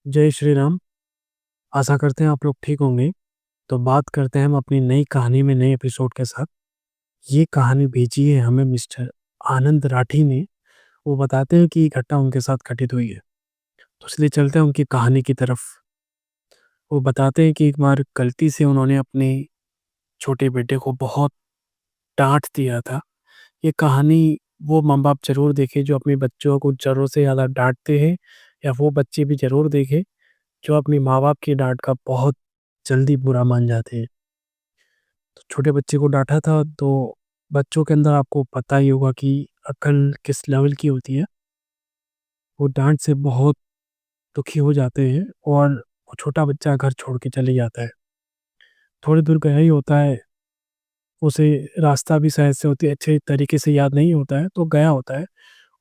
जय श्री राम। आशा करते हैं आप लोग ठीक होंगे। तो बात करते हैं हम अपनी नई कहानी में नए एपिसोड के साथ। ये कहानी भेजी है हमें मिस्टर आनंद राठी ने। वो बताते हैं कि ये घटना उनके साथ घटित हुई है। तो इसलिए चलते हैं उनकी कहानी की तरफ। वो बताते हैं कि एक बार गलती से उन्होंने अपने छोटे बेटे को बहुत डाँट दिया था। ये कहानी वो माँ-बाप ज़रूर देखें जो अपने बच्चों को ज़रूरत से ज़्यादा डाँटते हैं, या वो बच्चे भी ज़रूर देखें जो अपने माँ-बाप की डाँट का बहुत जल्दी बुरा मान जाते हैं। तो छोटे बच्चे को डाँटा था, तो बच्चों के अंदर आपको पता ही होगा कि अक्ल किस लेवल की होती है। वो डाँट से बहुत दुखी हो जाते हैं और वो छोटा बच्चा घर छोड़ के चले जाता है। थोड़ी दूर गया ही होता है, उसे रास्ता भी शायद से उतने अच्छे तरीके से याद नहीं होता है, तो गया होता है।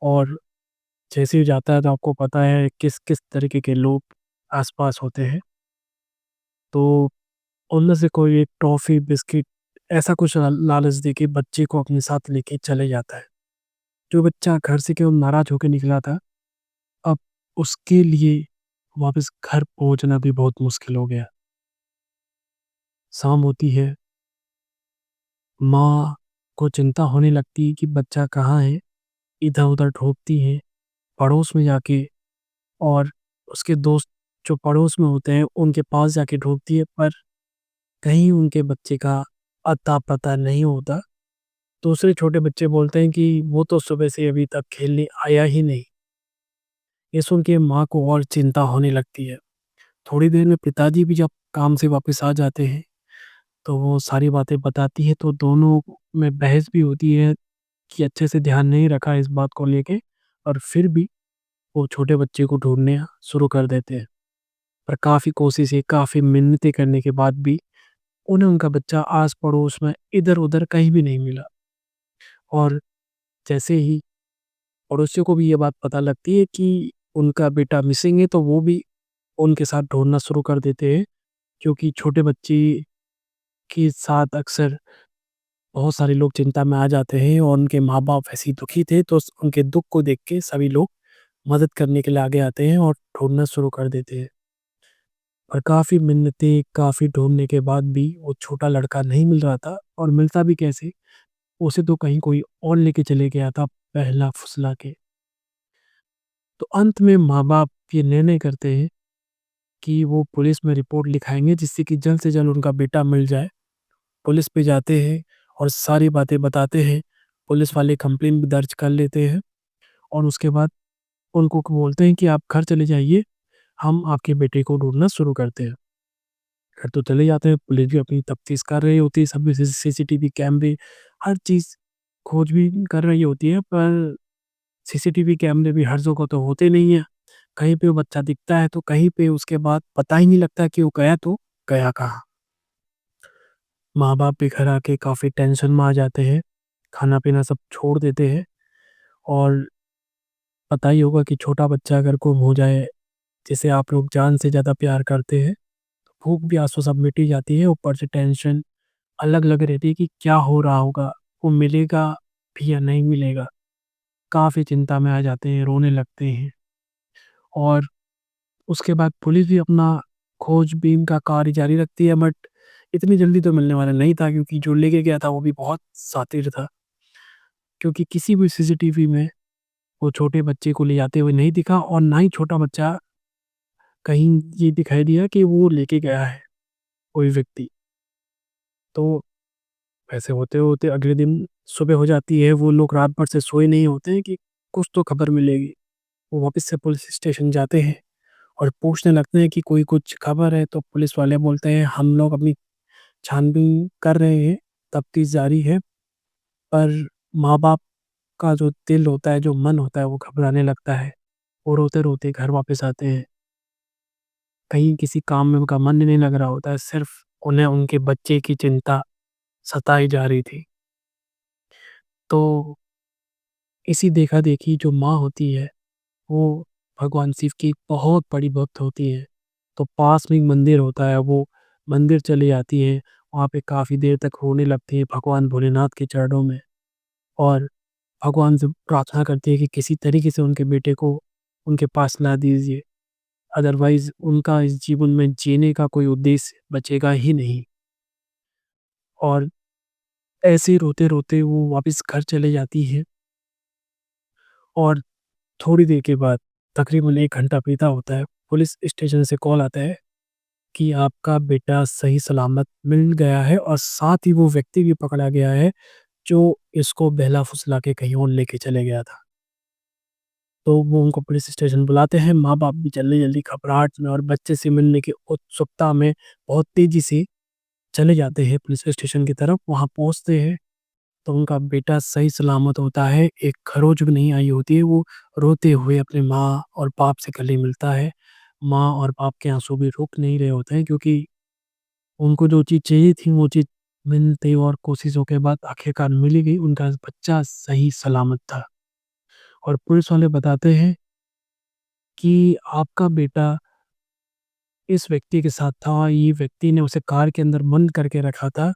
और जैसे ही जाता है तो आपको पता है किस-किस तरीके के लोग आस-पास होते हैं। तो उनमें से कोई एक टॉफ़ी, बिस्किट ऐसा कुछ लालच देके बच्चे को अपने साथ लेके चले जाता है। जो बच्चा घर से केवल नाराज़ होके निकला था, अब उसके लिए वापस घर पहुँचना भी बहुत मुश्किल हो गया। शाम होती है, माँ को चिंता होने लगती है कि बच्चा कहाँ है? इधर-उधर ढूँढती है, पड़ोस में जाके, और उसके दोस्त जो पड़ोस में होते हैं, उनके पास जाके ढूँढती है, पर कहीं उनके बच्चे का अता-पता नहीं होता। दूसरे छोटे बच्चे बोलते हैं कि वो तो सुबह से अभी तक खेलने आया ही नहीं। ये सुन के माँ को और चिंता होने लगती है। थोड़ी देर में पिताजी भी जब काम से वापस आ जाते हैं, तो वो सारी बातें बताती है, तो दोनों में बहस भी होती है कि अच्छे से ध्यान नहीं रखा इस बात को लेके, और फिर भी वो छोटे बच्चे को ढूँढने शुरू कर देते हैं। पर काफ़ी कोशिशें, काफ़ी मिन्नतें करने के बाद भी उन्हें उनका बच्चा आस-पड़ोस में इधर-उधर कहीं भी नहीं मिला। और जैसे ही पड़ोसियों को भी ये बात पता लगती है कि उनका बेटा मिसिंग है, तो वो भी उनके साथ ढूँढना शुरू कर देते हैं, क्योंकि छोटे बच्चे के साथ अक्सर बहुत सारे लोग चिंता में आ जाते हैं और उनके माँ-बाप ऐसे ही दुखी थे, तो उनके दुःख को देख के सभी लोग मदद करने के लिए आगे आते हैं और ढूँढना शुरू कर देते हैं। पर काफ़ी मिन्नतें, काफ़ी ढूँढने के बाद भी वो छोटा लड़का नहीं मिल रहा था, और मिलता भी कैसे? उसे तो कहीं कोई और लेके चले गया था पहला फुसला के। तो अंत में माँ-बाप ये निर्णय करते हैं कि वो पुलिस में रिपोर्ट लिखाएँगे, जिससे कि जल्द से जल्द उनका बेटा मिल जाए। पुलिस पे जाते हैं और सारी बातें बताते हैं। पुलिस वाले कंप्लेंट भी दर्ज कर लेते हैं, और उसके बाद उनको बोलते हैं कि आप घर चले जाइए, हम आपके बेटे को ढूँढना शुरू करते हैं। घर तो चले जाते हैं, पुलिस भी अपनी तफ्तीश कर रही होती है, सभी सीसीटीवी कैमरे, हर चीज़ खोजबीन कर रही होती है, पर सीसीटीवी कैमरे भी हर जगह तो होते नहीं हैं। कहीं पे वो बच्चा दिखता है, तो कहीं पे उसके बाद पता ही नहीं लगता कि वो गया तो गया कहाँ? माँ-बाप भी घर आके काफ़ी टेंशन में आ जाते हैं, खाना-पीना सब छोड़ देते हैं, और पता ही होगा कि छोटा बच्चा अगर गुम हो जाए, जिसे आप लोग जान से ज़्यादा प्यार करते हैं, तो भूख भी आँसू सब मिट ही जाती है, ऊपर से टेंशन अलग लग रहती है कि क्या हो रहा होगा? वो मिलेगा भी या नहीं मिलेगा? काफ़ी चिंता में आ जाते हैं, रोने लगते हैं, और उसके बाद पुलिस भी अपना खोजबीन का कार्य जारी रखती है, बट इतनी जल्दी तो मिलने वाला नहीं था, क्योंकि जो लेके गया था वो भी बहुत शातिर था। क्योंकि किसी भी सीसीटीवी में वो छोटे बच्चे को ले जाते हुए नहीं दिखा, और ना ही छोटा बच्चा कहीं ये दिखाई दिया कि वो लेके गया है कोई व्यक्ति। तो ऐसे होते-होते अगले दिन सुबह हो जाती है, वो लोग रात भर से सोए नहीं होते हैं कि कुछ तो खबर मिलेगी। वो वापस से पुलिस स्टेशन जाते हैं और पूछने लगते हैं कि कोई कुछ खबर है, तो पुलिस वाले बोलते हैं हम लोग अपनी छानबीन कर रहे हैं, तफ्तीश जारी है। पर माँ-बाप का जो दिल होता है, जो मन होता है, वो घबराने लगता है। वो रोते-रोते घर वापस आते हैं। कहीं किसी काम में उनका मन नहीं लग रहा होता है, सिर्फ़ उन्हें उनके बच्चे की चिंता सताई जा रही थी। तो इसी देखा-देखी जो माँ होती है, वो भगवान शिव की बहुत बड़ी भक्त होती है। तो पास में एक मंदिर होता है, वो मंदिर चली जाती है, वहाँ पे काफ़ी देर तक रोने लगती है भगवान भोलेनाथ के चरणों में, और भगवान से प्रार्थना करती है कि किसी तरीके से उनके बेटे को उनके पास ला दीजिए। अदरवाइज़ उनका इस जीवन में जीने का कोई उद्देश्य बचेगा ही नहीं। और ऐसे ही रोते-रोते वो वापस घर चले जाती है और थोड़ी देर के बाद तकरीबन 1 घंटा बीता होता है, पुलिस स्टेशन से कॉल आता है कि आपका बेटा सही सलामत मिल गया है और साथ ही वो व्यक्ति भी पकड़ा गया है, जो इसको बहला-फुसला के कहीं और लेके चले गया था। तो वो उनको पुलिस स्टेशन बुलाते हैं, माँ-बाप भी जल्दी-जल्दी घबराहट में और बच्चे से मिलने की उत्सुकता में बहुत तेज़ी से चले जाते हैं पुलिस स्टेशन की तरफ। वहाँ पहुँचते हैं तो उनका बेटा सही सलामत होता है, एक खरोंच भी नहीं आई होती है। वो रोते हुए अपनी माँ और बाप से गले मिलता है। माँ और बाप के आँसू भी रुक नहीं रहे होते हैं, क्योंकि उनको जो चीज़ चाहिए थी वो चीज़ मिलते और कोशिशों के बाद आखिरकार मिल ही गई। उनका बच्चा सही सलामत था और पुलिस वाले बताते हैं कि आपका बेटा इस व्यक्ति के साथ था। ये व्यक्ति ने उसे कार के अंदर बंद करके रखा था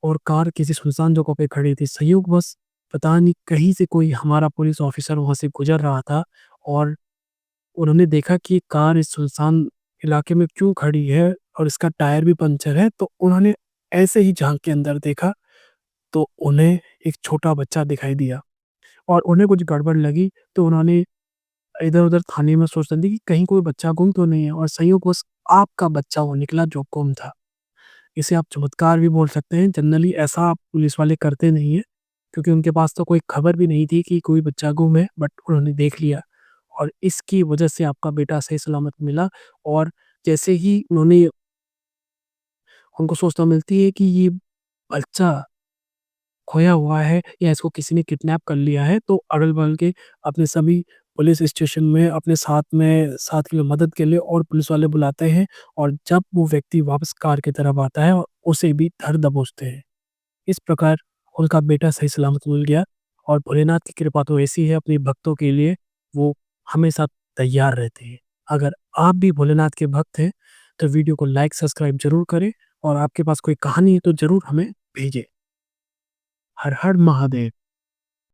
और कार किसी सुनसान जगह पे खड़ी थी। संयोगवश पता नहीं कहीं से कोई हमारा पुलिस ऑफ़िसर वहाँ से गुज़र रहा था और उन्होंने देखा कि कार इस सुनसान इलाके में क्यों खड़ी है और इसका टायर भी पंक्चर है। तो उन्होंने ऐसे ही झाँक के अंदर देखा, तो उन्हें एक छोटा बच्चा दिखाई दिया और उन्हें कुछ गड़बड़ लगी। तो उन्होंने इधर-उधर थाने में सूचना दी कि कहीं कोई बच्चा गुम तो नहीं है, और संयोगवश आपका बच्चा वो निकला जो गुम था। इसे आप चमत्कार भी बोल सकते हैं। जनरली ऐसा पुलिस वाले करते नहीं हैं, क्योंकि उनके पास तो कोई खबर भी नहीं थी कि कोई बच्चा गुम है, बट उन्होंने देख लिया और इसकी वजह से आपका बेटा सही सलामत मिला। और जैसे ही उनको सूचना मिलती है कि ये बच्चा खोया हुआ है या इसको किसी ने किडनैप कर लिया है, तो अगल-बगल के अपने सभी पुलिस स्टेशन में अपने साथ की मदद के लिए और पुलिस वाले बुलाते हैं और जब वो व्यक्ति वापस कार की तरफ आता है, उसे भी धर दबोचते हैं। इस प्रकार उनका बेटा सही सलामत मिल गया और भोलेनाथ की कृपा तो ऐसी है अपने भक्तों के लिए, वो हमेशा तैयार रहते हैं। अगर आप भी भोलेनाथ के भक्त हैं, तो वीडियो को लाइक, सब्सक्राइब ज़रूर करें और आपके पास कोई कहानी है तो ज़रूर हमें भेजें। हर हर महादेव!